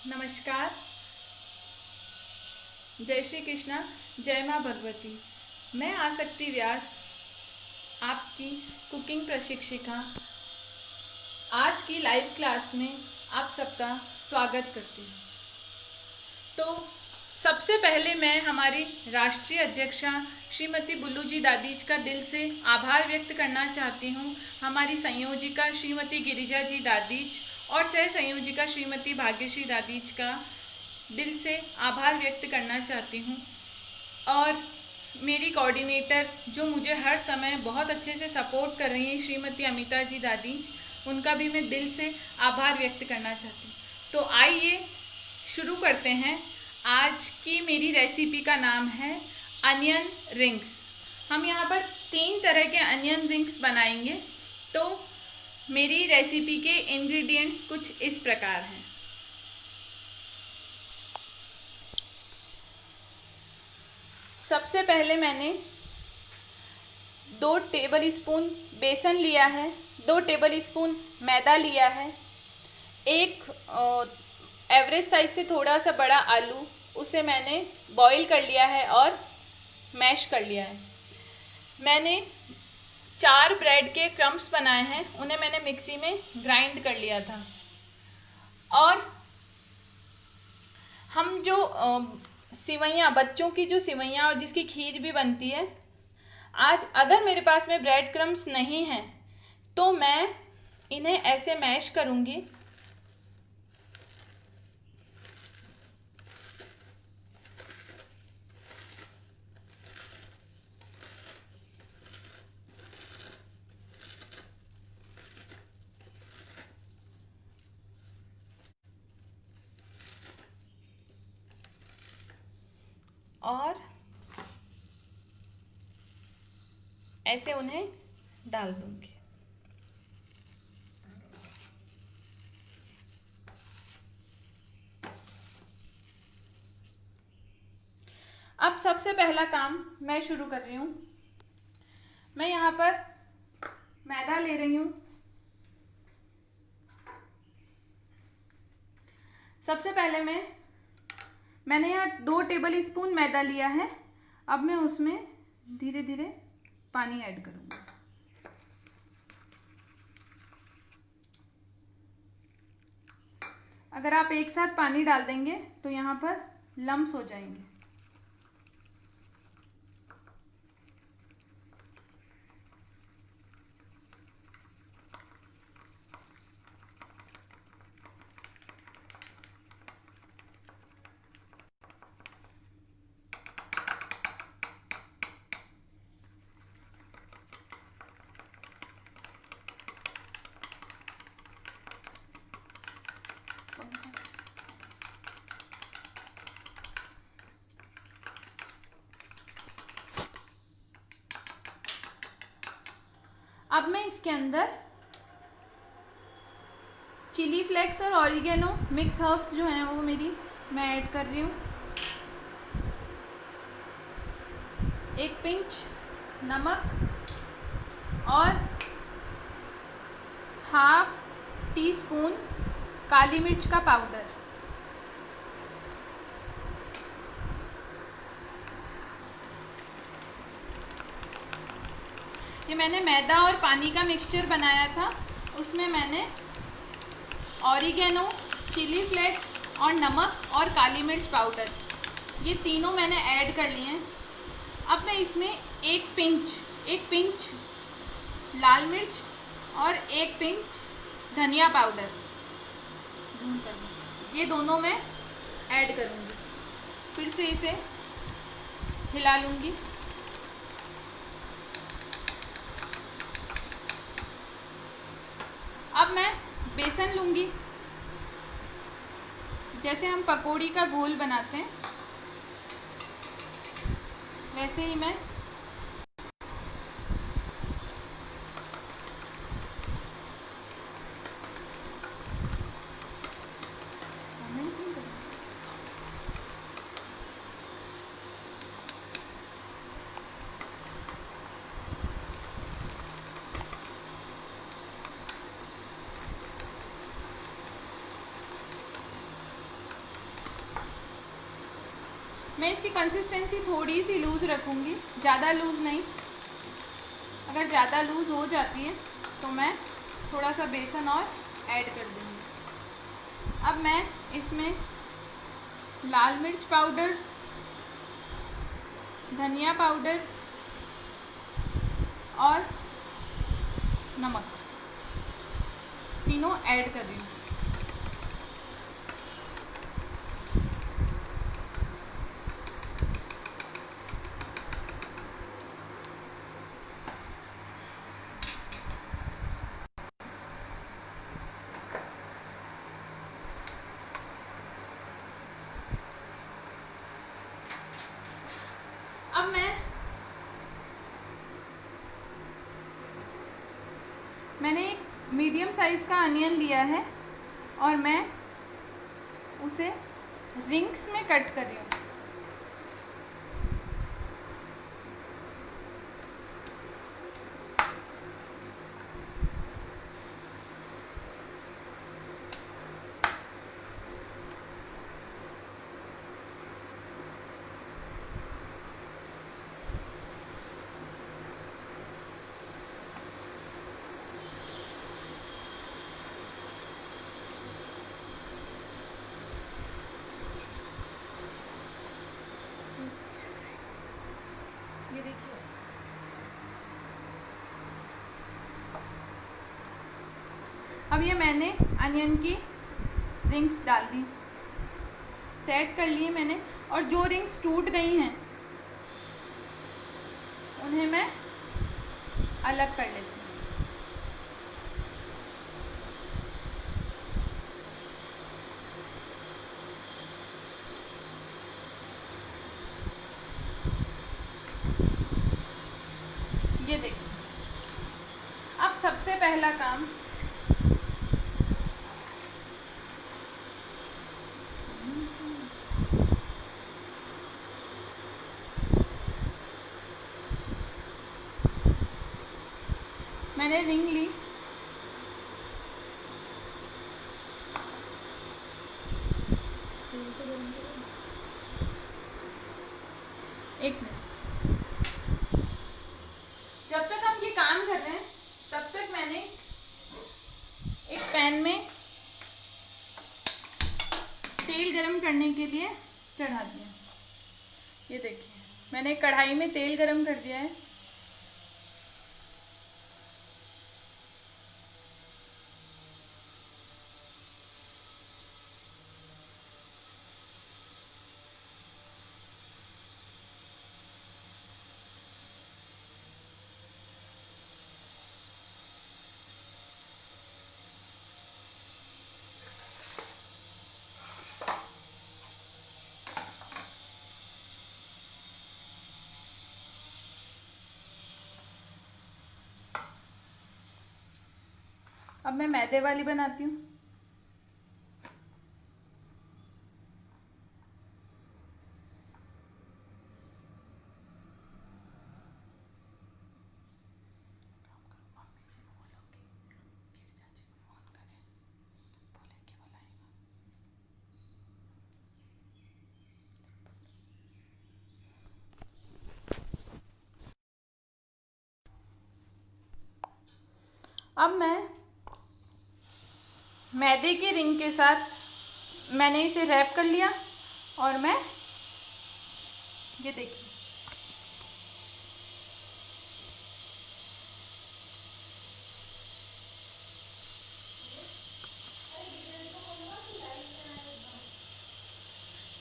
नमस्कार। जय श्री कृष्णा। जय माँ भगवती। मैं आसक्ति व्यास, आपकी कुकिंग प्रशिक्षिका, आज की लाइव क्लास में आप सबका स्वागत करती हूँ। तो सबसे पहले मैं हमारी राष्ट्रीय अध्यक्षा श्रीमती बुल्लू जी दादीज का दिल से आभार व्यक्त करना चाहती हूँ। हमारी संयोजिका श्रीमती गिरिजा जी दादीज और सह संयोजिका श्रीमती भाग्यश्री दादीज का दिल से आभार व्यक्त करना चाहती हूँ। और मेरी कोऑर्डिनेटर जो मुझे हर समय बहुत अच्छे से सपोर्ट कर रही हैं श्रीमती अमिता जी दादीज, उनका भी मैं दिल से आभार व्यक्त करना चाहती हूँ। तो आइए शुरू करते हैं। आज की मेरी रेसिपी का नाम है अनियन रिंग्स। हम यहाँ पर 3 तरह के अनियन रिंग्स बनाएंगे। तो मेरी रेसिपी के इंग्रेडिएंट्स कुछ इस प्रकार हैं। सबसे पहले मैंने 2 टेबल स्पून बेसन लिया है, 2 टेबल स्पून मैदा लिया है, एक एवरेज साइज से थोड़ा सा बड़ा आलू, उसे मैंने बॉईल कर लिया है और मैश कर लिया है। मैंने 4 ब्रेड के क्रम्स बनाए हैं, उन्हें मैंने मिक्सी में ग्राइंड कर लिया था। और हम जो सिवैयाँ, बच्चों की जो सिवैयाँ और जिसकी खीर भी बनती है, आज अगर मेरे पास में ब्रेड क्रम्स नहीं हैं तो मैं इन्हें ऐसे मैश करूँगी। और ऐसे उन्हें डाल दूंगी। अब सबसे पहला काम मैं शुरू कर रही हूँ। मैं यहाँ पर मैदा ले रही हूँ। सबसे पहले मैंने यहाँ 2 टेबल स्पून मैदा लिया है। अब मैं उसमें धीरे धीरे पानी ऐड करूँगी। अगर आप एक साथ पानी डाल देंगे तो यहाँ पर लम्स हो जाएंगे। अब मैं इसके अंदर चिली फ्लेक्स और ऑरिगेनो मिक्स हर्ब्स जो हैं वो मैं ऐड कर रही हूँ। 1 पिंच नमक और ½ टीस्पून काली मिर्च का पाउडर। ये मैंने मैदा और पानी का मिक्सचर बनाया था, उसमें मैंने ऑरिगेनो, चिली फ्लेक्स और नमक और काली मिर्च पाउडर, ये तीनों मैंने ऐड कर लिए हैं। अब मैं इसमें 1 पिंच लाल मिर्च और 1 पिंच धनिया पाउडर, ये दोनों मैं ऐड करूँगी। फिर से इसे हिला लूँगी। अब मैं बेसन लूँगी। जैसे हम पकौड़ी का घोल बनाते हैं वैसे ही मैं मैं इसकी कंसिस्टेंसी थोड़ी सी लूज़ रखूँगी, ज़्यादा लूज़ नहीं। अगर ज़्यादा लूज़ हो जाती है तो मैं थोड़ा सा बेसन और ऐड कर दूँगी। अब मैं इसमें लाल मिर्च पाउडर, धनिया पाउडर और नमक तीनों ऐड कर रही हूँ। अब मैंने एक मीडियम साइज़ का अनियन लिया है और मैं उसे रिंग्स में कट कर रही हूँ। ये देखिए, अब ये मैंने अनियन की रिंग्स डाल दी, सेट कर लिए मैंने। और जो रिंग्स टूट गई हैं उन्हें मैं अलग कर लेती हूँ। ये देखिए, अब सबसे पहला काम मैंने रिंग ली, एक मिनट। जब तक हम ये काम कर रहे हैं तब तक मैंने एक पैन में तेल गरम करने के लिए चढ़ा दिया। ये देखिए, मैंने कढ़ाई में तेल गरम कर दिया है। अब मैं मैदे वाली बनाती हूँ। अब मैं मैदे की रिंग के साथ मैंने इसे रैप कर लिया और मैं ये देखिए,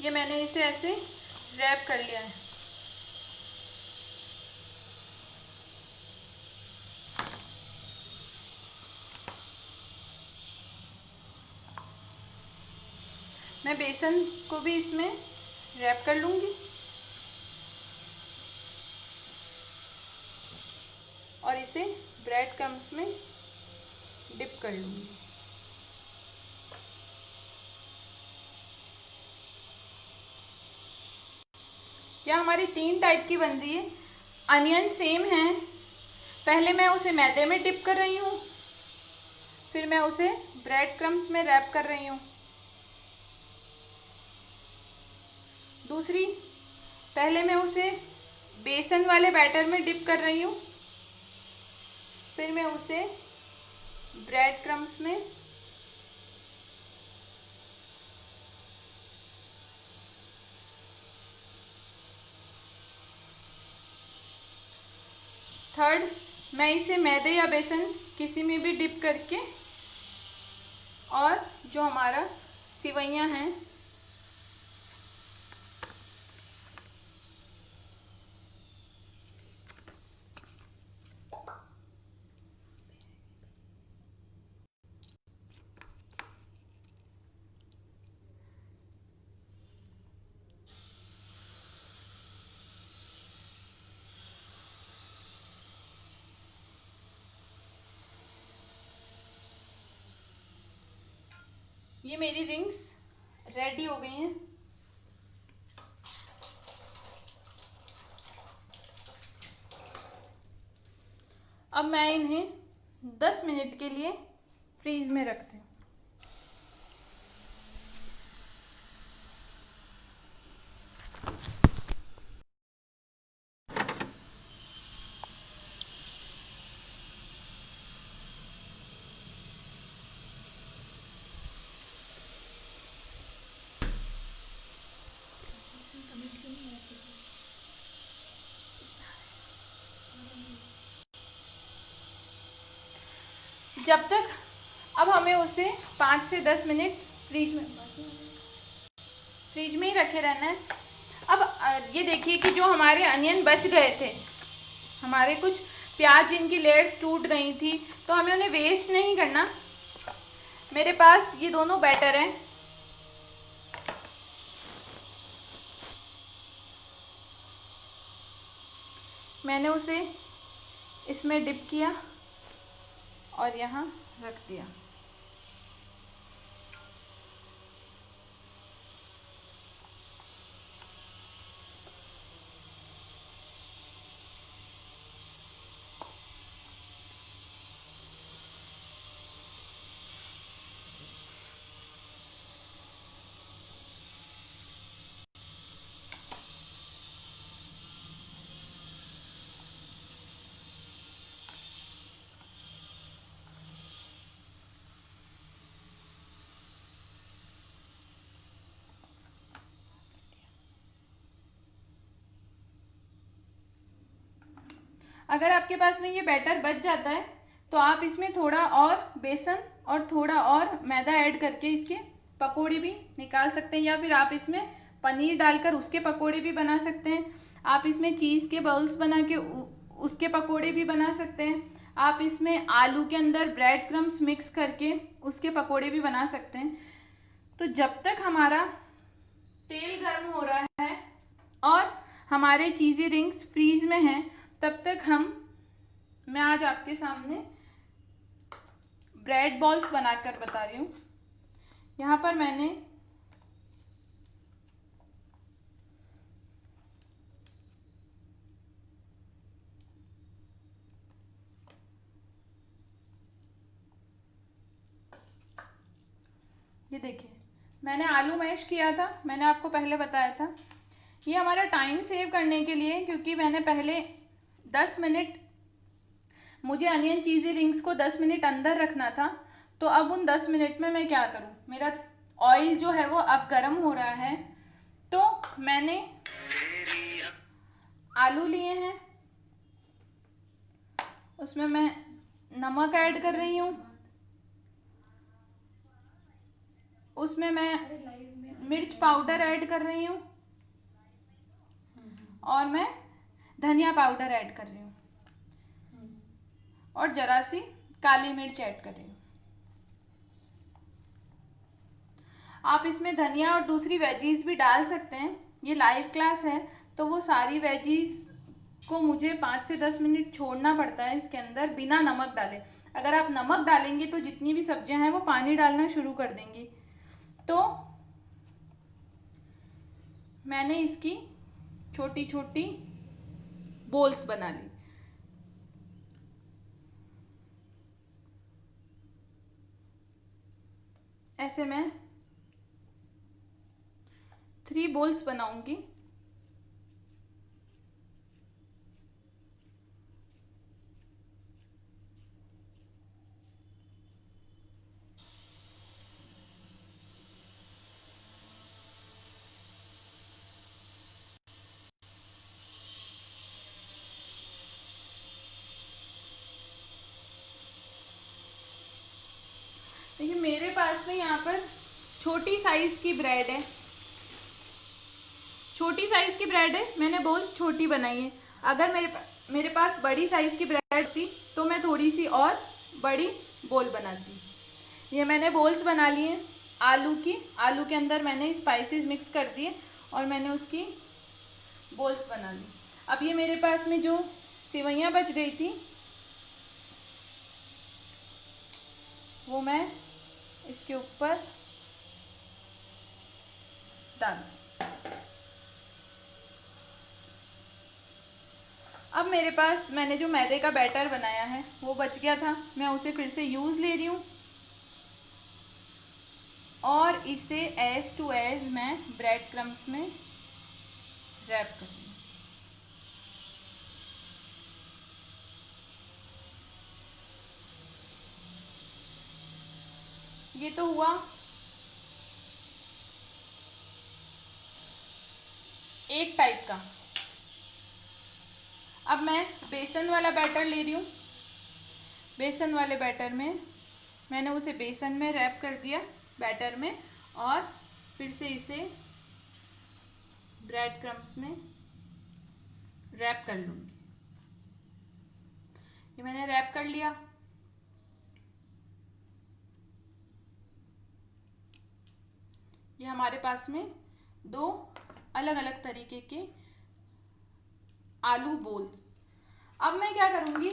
ये मैंने इसे ऐसे रैप कर लिया है। मैं बेसन को भी इसमें रैप कर लूँगी और इसे ब्रेड क्रम्स में डिप कर लूँगी। यह हमारी 3 टाइप की बन रही है। अनियन सेम है, पहले मैं उसे मैदे में डिप कर रही हूँ, फिर मैं उसे ब्रेड क्रम्स में रैप कर रही हूँ। दूसरी पहले मैं उसे बेसन वाले बैटर में डिप कर रही हूँ, फिर मैं उसे ब्रेड क्रम्स में, थर्ड मैं इसे मैदे या बेसन किसी में भी डिप करके, और जो हमारा सिवैयाँ हैं ये मेरी रिंग्स रेडी हो गई हैं। अब मैं इन्हें 10 मिनट के लिए फ्रीज में रखती हूँ। जब तक, अब हमें उसे 5 से 10 मिनट फ्रीज में ही रखे रहना है। अब ये देखिए कि जो हमारे अनियन बच गए थे, हमारे कुछ प्याज जिनकी लेयर्स टूट गई थी, तो हमें उन्हें वेस्ट नहीं करना। मेरे पास ये दोनों बैटर हैं, मैंने उसे इसमें डिप किया और यहाँ रख दिया। अगर आपके पास में ये बैटर बच जाता है तो आप इसमें थोड़ा और बेसन और थोड़ा और मैदा ऐड करके इसके पकोड़े भी निकाल सकते हैं, या फिर आप इसमें पनीर डालकर उसके पकोड़े भी बना सकते हैं। आप इसमें चीज़ के बॉल्स बना के उसके पकोड़े भी बना सकते हैं। आप इसमें आलू के अंदर ब्रेड क्रम्स मिक्स करके उसके पकोड़े भी बना सकते हैं। तो जब तक हमारा तेल गर्म हो रहा है और हमारे चीज़ी रिंग्स फ्रीज में हैं, तब तक मैं आज आपके सामने ब्रेड बॉल्स बनाकर बता रही हूँ। यहाँ पर मैंने ये देखिए, मैंने आलू मैश किया था, मैंने आपको पहले बताया था। ये हमारा टाइम सेव करने के लिए, क्योंकि मैंने पहले 10 मिनट, मुझे अनियन चीज़ी रिंग्स को 10 मिनट अंदर रखना था। तो अब उन 10 मिनट में मैं क्या करूँ, मेरा ऑयल जो है वो अब गर्म हो रहा है, तो मैंने आलू लिए हैं, उसमें मैं नमक ऐड कर रही हूँ, उसमें मैं मिर्च पाउडर ऐड कर रही हूँ, और मैं धनिया पाउडर ऐड कर रही हूँ, और जरा सी काली मिर्च ऐड कर रही हूँ। आप इसमें धनिया और दूसरी वेजीज भी डाल सकते हैं। ये लाइव क्लास है तो वो सारी वेजीज को मुझे 5 से 10 मिनट छोड़ना पड़ता है इसके अंदर बिना नमक डाले। अगर आप नमक डालेंगे तो जितनी भी सब्जियां हैं वो पानी डालना शुरू कर देंगी। तो मैंने इसकी छोटी छोटी बोल्स बना ली। ऐसे मैं 3 बोल्स बनाऊंगी। मेरे पास में यहाँ पर छोटी साइज की ब्रेड है, छोटी साइज की ब्रेड है, मैंने बोल्स छोटी बनाई है। अगर मेरे पास बड़ी साइज की ब्रेड थी तो मैं थोड़ी सी और बड़ी बोल बनाती। ये मैंने बोल्स बना लिए आलू की, आलू के अंदर मैंने स्पाइसेस मिक्स कर दिए और मैंने उसकी बोल्स बना ली। अब ये मेरे पास में जो सेवइयाँ बच गई थी वो मैं इसके ऊपर डाल। अब मेरे पास मैंने जो मैदे का बैटर बनाया है वो बच गया था, मैं उसे फिर से यूज ले रही हूँ और इसे एज टू एज मैं ब्रेड क्रम्स में रैप कर रही हूँ। ये तो हुआ एक टाइप का। अब मैं बेसन वाला बैटर ले रही हूँ। बेसन वाले बैटर में मैंने उसे बेसन में रैप कर दिया बैटर में और फिर से इसे ब्रेड क्रम्स में रैप कर लूँगी। ये मैंने रैप कर लिया। ये हमारे पास में दो अलग अलग तरीके के आलू बोल। अब मैं क्या करूंगी,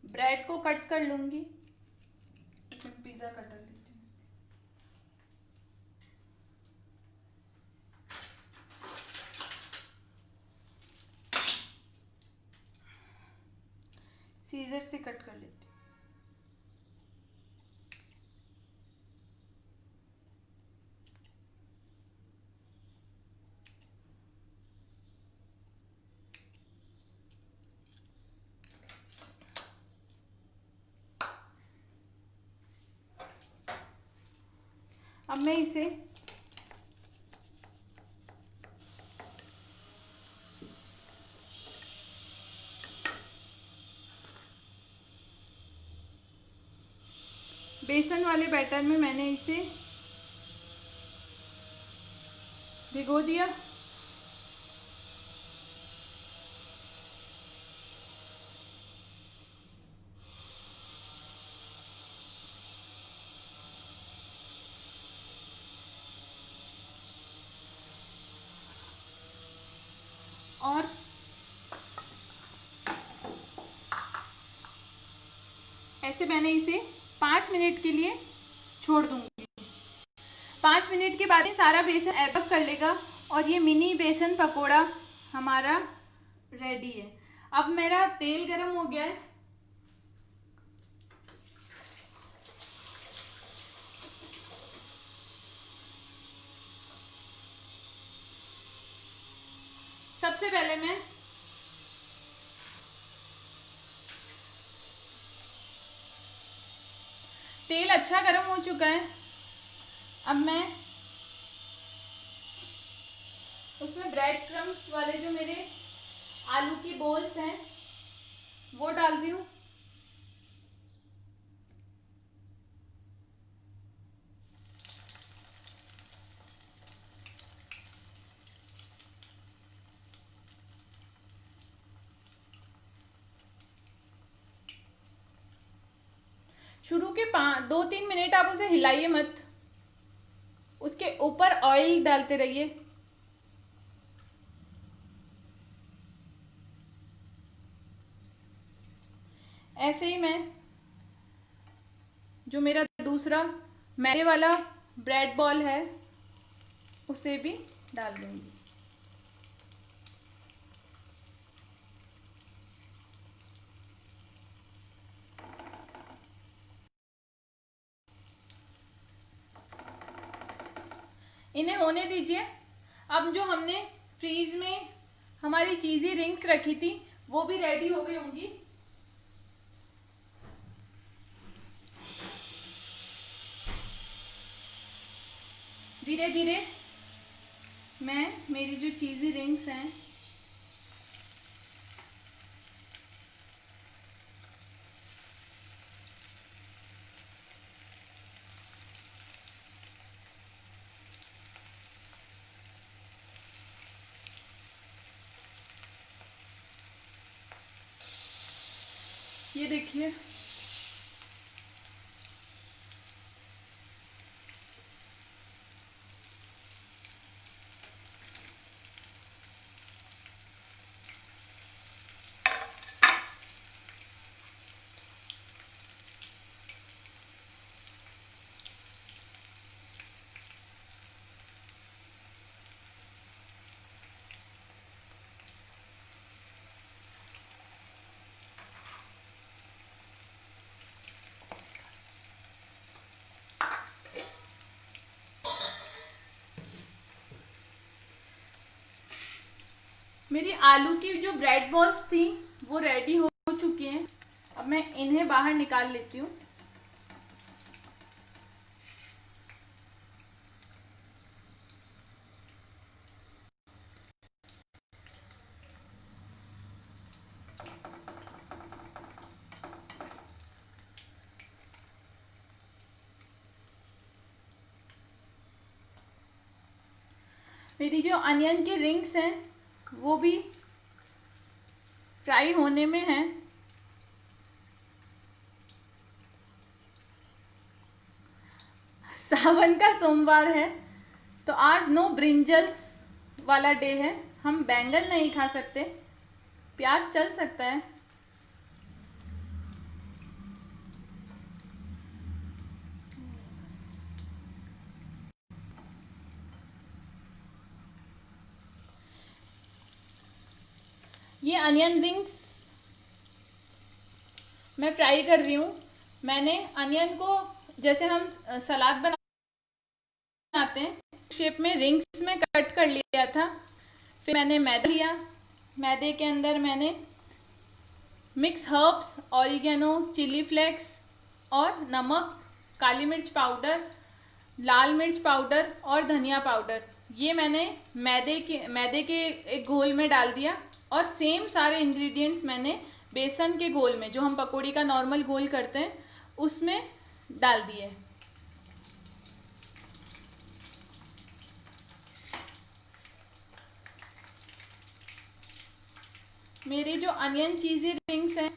ब्रेड को कट कर लूंगी। पिज्जा कटर लेती हूँ, सीजर से कट कर लेती हूँ। अब मैं इसे बेसन वाले बैटर में मैंने इसे भिगो दिया। और ऐसे मैंने इसे 5 मिनट के लिए छोड़ दूंगी। 5 मिनट के बाद ये सारा बेसन एब्जॉर्ब कर लेगा और ये मिनी बेसन पकोड़ा हमारा रेडी है। अब मेरा तेल गरम हो गया है। सबसे पहले मैं तेल अच्छा गरम हो चुका है। अब मैं उसमें ब्रेड क्रम्स वाले जो मेरे आलू की बोल्स हैं वो डालती हूँ। शुरू के 2-3 मिनट आप उसे हिलाइए मत, उसके ऊपर ऑयल डालते रहिए। ऐसे ही मैं जो मेरा दूसरा मैदे वाला ब्रेड बॉल है उसे भी डाल दूंगी। इन्हें होने दीजिए। अब जो हमने फ्रीज में हमारी चीज़ी रिंग्स रखी थी वो भी रेडी हो गई होंगी। धीरे धीरे मैं मेरी जो चीज़ी रिंग्स हैं ये देखिए, मेरी आलू की जो ब्रेड बॉल्स थी वो रेडी हो चुकी हैं। अब मैं इन्हें बाहर निकाल लेती हूँ। मेरी जो अनियन के रिंग्स हैं वो भी फ्राई होने में हैं। सावन का सोमवार है तो आज नो ब्रिंजल्स वाला डे है। हम बैंगन नहीं खा सकते, प्याज चल सकता है। ये अनियन रिंग्स मैं फ्राई कर रही हूँ। मैंने अनियन को जैसे हम सलाद बनाते हैं शेप में रिंग्स में कट कर लिया था। फिर मैंने मैदा लिया, मैदे के अंदर मैंने mix herbs, oregano, chilli flakes और नमक, काली मिर्च पाउडर, लाल मिर्च पाउडर और धनिया पाउडर, ये मैंने मैदे के एक घोल में डाल दिया। और सेम सारे इंग्रेडिएंट्स मैंने बेसन के घोल में, जो हम पकौड़ी का नॉर्मल घोल करते हैं, उसमें डाल दिए। मेरे जो अनियन चीज़ी रिंग्स हैं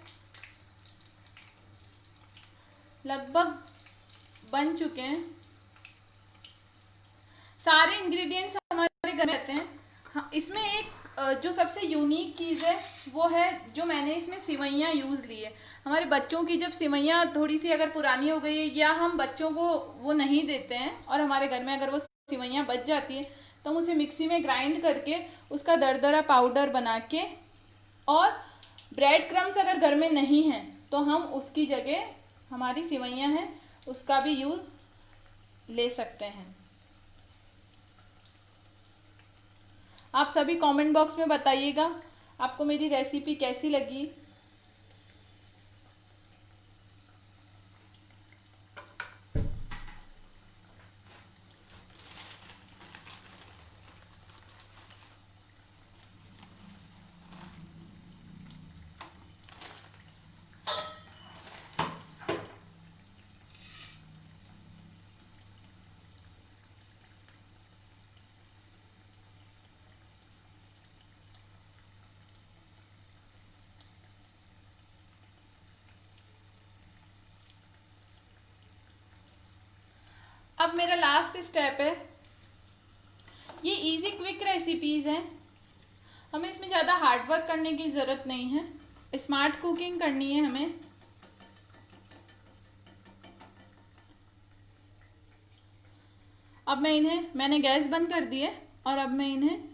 लगभग बन चुके हैं। सारे इंग्रेडिएंट्स हमारे घर में रहते हैं। हाँ, इसमें एक जो सबसे यूनिक चीज़ है वो है जो मैंने इसमें सिवैयाँ यूज़ ली है। हमारे बच्चों की जब सिवैयाँ थोड़ी सी अगर पुरानी हो गई है या हम बच्चों को वो नहीं देते हैं और हमारे घर में अगर वो सिवैयाँ बच जाती है तो हम उसे मिक्सी में ग्राइंड करके उसका दरदरा पाउडर बना के, और ब्रेड क्रम्स अगर घर में नहीं है तो हम उसकी जगह हमारी सिवैयाँ हैं उसका भी यूज़ ले सकते हैं। आप सभी कमेंट बॉक्स में बताइएगा आपको मेरी रेसिपी कैसी लगी। अब मेरा लास्ट स्टेप है। ये इजी क्विक रेसिपीज हैं, हमें इसमें ज़्यादा हार्ड वर्क करने की ज़रूरत नहीं है, स्मार्ट कुकिंग करनी है हमें। अब मैंने गैस बंद कर दी है और अब मैं इन्हें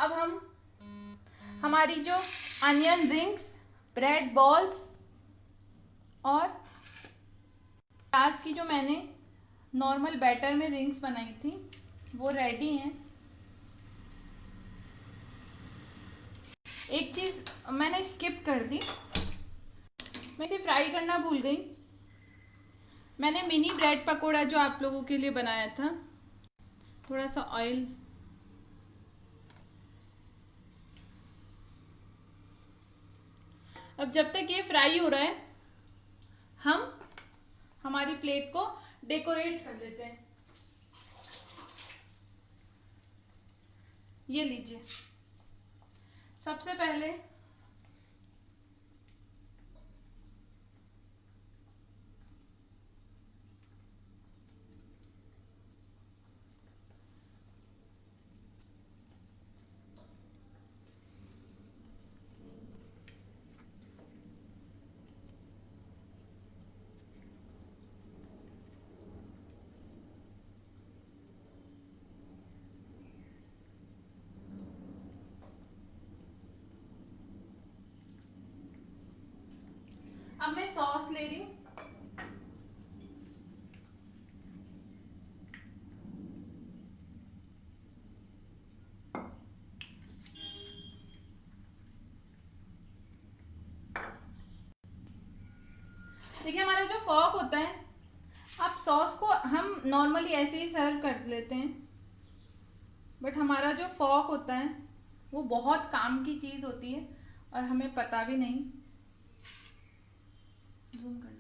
अब हम हमारी जो अनियन रिंग्स, ब्रेड बॉल्स और प्याज की जो मैंने नॉर्मल बैटर में रिंग्स बनाई थी वो रेडी हैं। एक चीज मैंने स्किप कर दी, मैं इसे फ्राई करना भूल गई। मैंने मिनी ब्रेड पकोड़ा जो आप लोगों के लिए बनाया था, थोड़ा सा ऑयल, अब जब तक ये फ्राई हो रहा है हम हमारी प्लेट को डेकोरेट कर लेते हैं। ये लीजिए, सबसे पहले अब मैं सॉस ले रही हूँ। देखिए हमारा जो फॉक होता है, आप सॉस को हम नॉर्मली ऐसे ही सर्व कर लेते हैं, बट हमारा जो फॉक होता है वो बहुत काम की चीज होती है और हमें पता भी नहीं। जूम करना।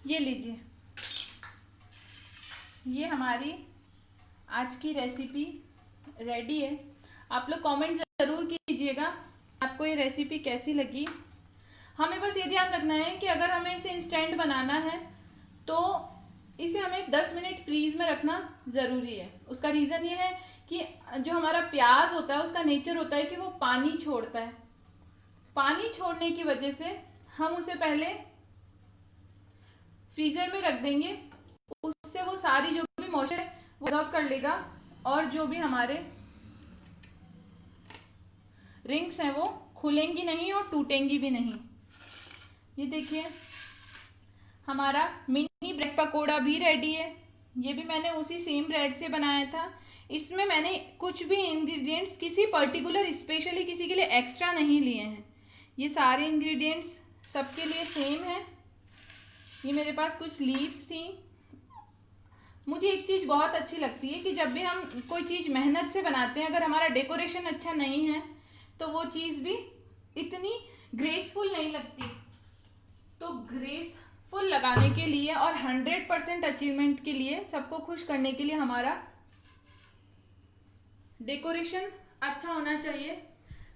ये लीजिए, ये हमारी आज की रेसिपी रेडी है। आप लोग कमेंट ज़रूर कीजिएगा आपको ये रेसिपी कैसी लगी। हमें बस ये ध्यान रखना है कि अगर हमें इसे इंस्टेंट बनाना है तो इसे हमें 10 मिनट फ्रीज में रखना ज़रूरी है। उसका रीज़न ये है कि जो हमारा प्याज होता है उसका नेचर होता है कि वो पानी छोड़ता है। पानी छोड़ने की वजह से हम उसे पहले फ्रीजर में रख देंगे, उससे वो सारी जो भी मॉइस्चर है वो अब्सॉर्ब कर लेगा और जो भी हमारे रिंग्स हैं वो खुलेंगी नहीं और टूटेंगी भी नहीं। ये देखिए हमारा मिनी ब्रेड पकोड़ा भी रेडी है। ये भी मैंने उसी सेम ब्रेड से बनाया था। इसमें मैंने कुछ भी इंग्रेडिएंट्स किसी पर्टिकुलर स्पेशली किसी के लिए एक्स्ट्रा नहीं लिए हैं। ये सारे इंग्रेडिएंट्स सबके लिए सेम है। ये मेरे पास कुछ लीव्स थी। मुझे एक चीज़ बहुत अच्छी लगती है कि जब भी हम कोई चीज़ मेहनत से बनाते हैं, अगर हमारा डेकोरेशन अच्छा नहीं है तो वो चीज़ भी इतनी ग्रेसफुल नहीं लगती। तो ग्रेसफुल लगाने के लिए और 100% अचीवमेंट के लिए, सबको खुश करने के लिए हमारा डेकोरेशन अच्छा होना चाहिए।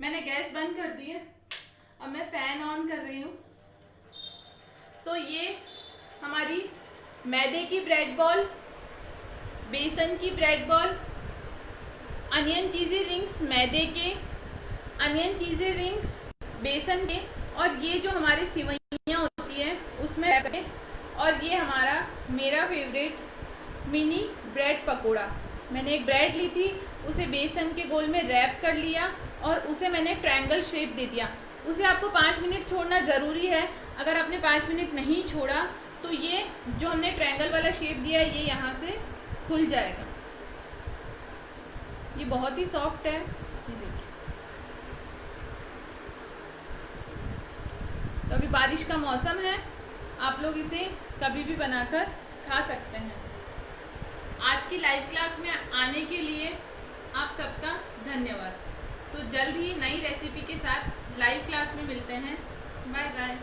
मैंने गैस बंद कर दी है, अब मैं फैन ऑन कर रही हूँ। सो ये हमारी मैदे की ब्रेड बॉल, बेसन की ब्रेड बॉल, अनियन चीज़ी रिंग्स मैदे के, अनियन चीज़ी रिंग्स बेसन के, और ये जो हमारी सिवैयाँ होती है उसमें रखें, और ये हमारा मेरा फेवरेट मिनी ब्रेड पकोड़ा। मैंने एक ब्रेड ली थी, उसे बेसन के गोल में रैप कर लिया और उसे मैंने ट्रायंगल शेप दे दिया। उसे आपको 5 मिनट छोड़ना ज़रूरी है। अगर आपने 5 मिनट नहीं छोड़ा तो ये जो हमने ट्रायंगल वाला शेप दिया है ये यहाँ से खुल जाएगा। ये बहुत ही सॉफ्ट है, ये देखिए। तो अभी बारिश का मौसम है, आप लोग इसे कभी भी बनाकर खा सकते हैं। आज की लाइव क्लास में आने के लिए आप सबका धन्यवाद। तो जल्द ही नई रेसिपी के साथ लाइव क्लास में मिलते हैं। Bye bye.